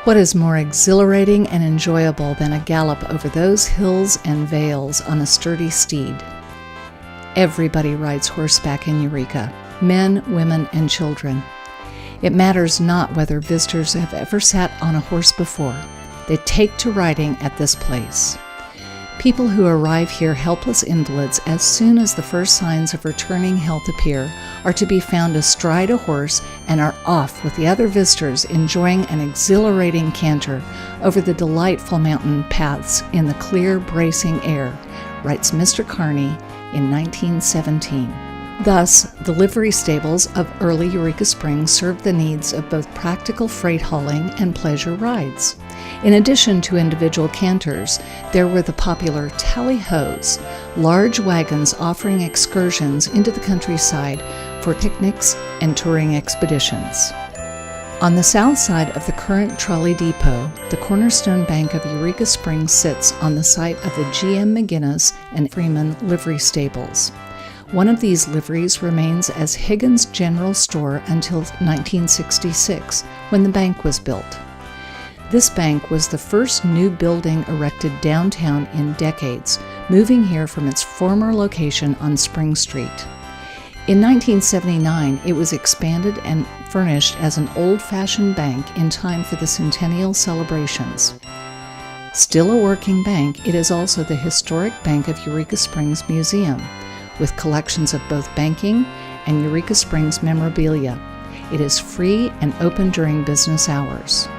What is more exhilarating and enjoyable than a gallop over those hills and vales on a sturdy steed? Everybody rides horseback in Eureka, men, women, and children. It matters not whether visitors have ever sat on a horse before. They take to riding at this place. People who arrive here helpless invalids as soon as the first signs of returning health appear are to be found astride a horse and are off with the other visitors enjoying an exhilarating canter over the delightful mountain paths in the clear, bracing air, writes Mr. Carney in 1917. Thus, the livery stables of early Eureka Springs served the needs of both practical freight hauling and pleasure rides. In addition to individual canters, there were the popular tally-hoes, large wagons offering excursions into the countryside for picnics and touring expeditions. On the south side of the current trolley depot, the cornerstone bank of Eureka Springs sits on the site of the G.M. McGinnis and Freeman livery stables. One of these liveries remains as Higgins General Store until 1966, when the bank was built. This bank was the first new building erected downtown in decades, moving here from its former location on Spring Street. In 1979, it was expanded and furnished as an old-fashioned bank in time for the centennial celebrations. Still a working bank, it is also the historic Bank of Eureka Springs Museum, with collections of both banking and Eureka Springs memorabilia. It is free and open during business hours.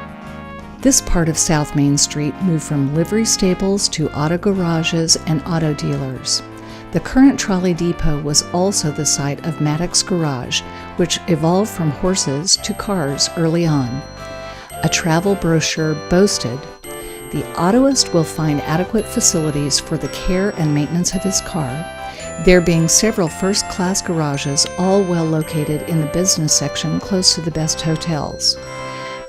This part of South Main Street moved from livery stables to auto garages and auto dealers. The current trolley depot was also the site of Maddox Garage, which evolved from horses to cars early on. A travel brochure boasted, "The autoist will find adequate facilities for the care and maintenance of his car, there being several first-class garages, all well located in the business section close to the best hotels.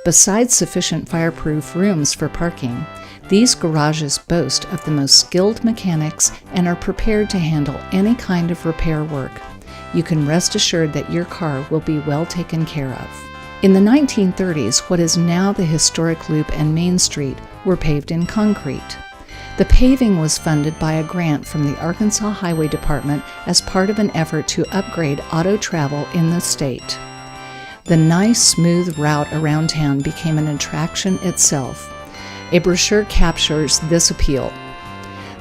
Besides sufficient fireproof rooms for parking, these garages boast of the most skilled mechanics and are prepared to handle any kind of repair work. You can rest assured that your car will be well taken care of." In the 1930s, what is now the historic Loop and Main Street were paved in concrete. The paving was funded by a grant from the Arkansas Highway Department as part of an effort to upgrade auto travel in the state. The nice, smooth route around town became an attraction itself. A brochure captures this appeal.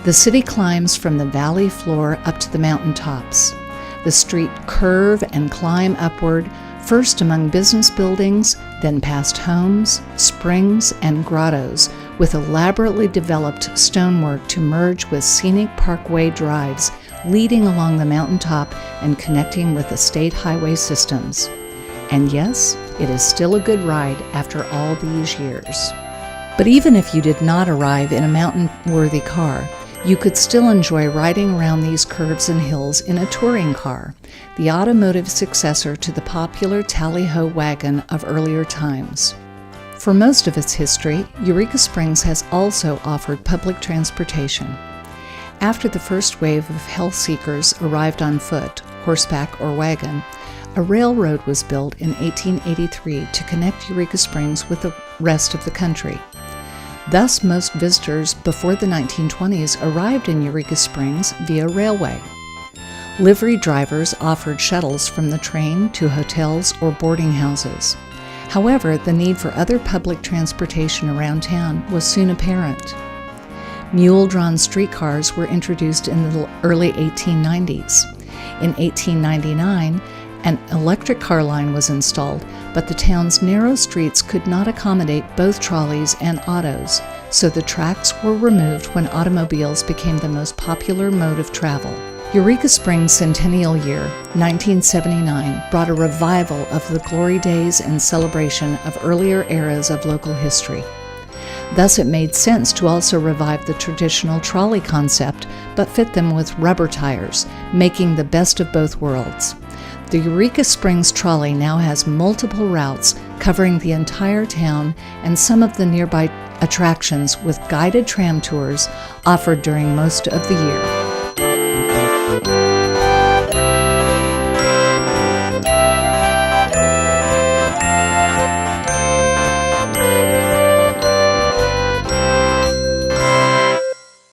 The city climbs from the valley floor up to the mountain tops. The street curve and climb upward, first among business buildings, then past homes, springs, and grottos, with elaborately developed stonework to merge with scenic parkway drives leading along the mountaintop and connecting with the state highway systems. And yes, it is still a good ride after all these years. But even if you did not arrive in a mountain-worthy car, you could still enjoy riding around these curves and hills in a touring car, the automotive successor to the popular tally-ho wagon of earlier times. For most of its history, Eureka Springs has also offered public transportation. After the first wave of health seekers arrived on foot, horseback, or wagon, a railroad was built in 1883 to connect Eureka Springs with the rest of the country. Thus, most visitors before the 1920s arrived in Eureka Springs via railway. Livery drivers offered shuttles from the train to hotels or boarding houses. However, the need for other public transportation around town was soon apparent. Mule-drawn streetcars were introduced in the early 1890s. In 1899, an electric car line was installed, but the town's narrow streets could not accommodate both trolleys and autos, so the tracks were removed when automobiles became the most popular mode of travel. Eureka Springs' centennial year, 1979, brought a revival of the glory days and celebration of earlier eras of local history. Thus, it made sense to also revive the traditional trolley concept, but fit them with rubber tires, making the best of both worlds. The Eureka Springs trolley now has multiple routes covering the entire town and some of the nearby attractions with guided tram tours offered during most of the year.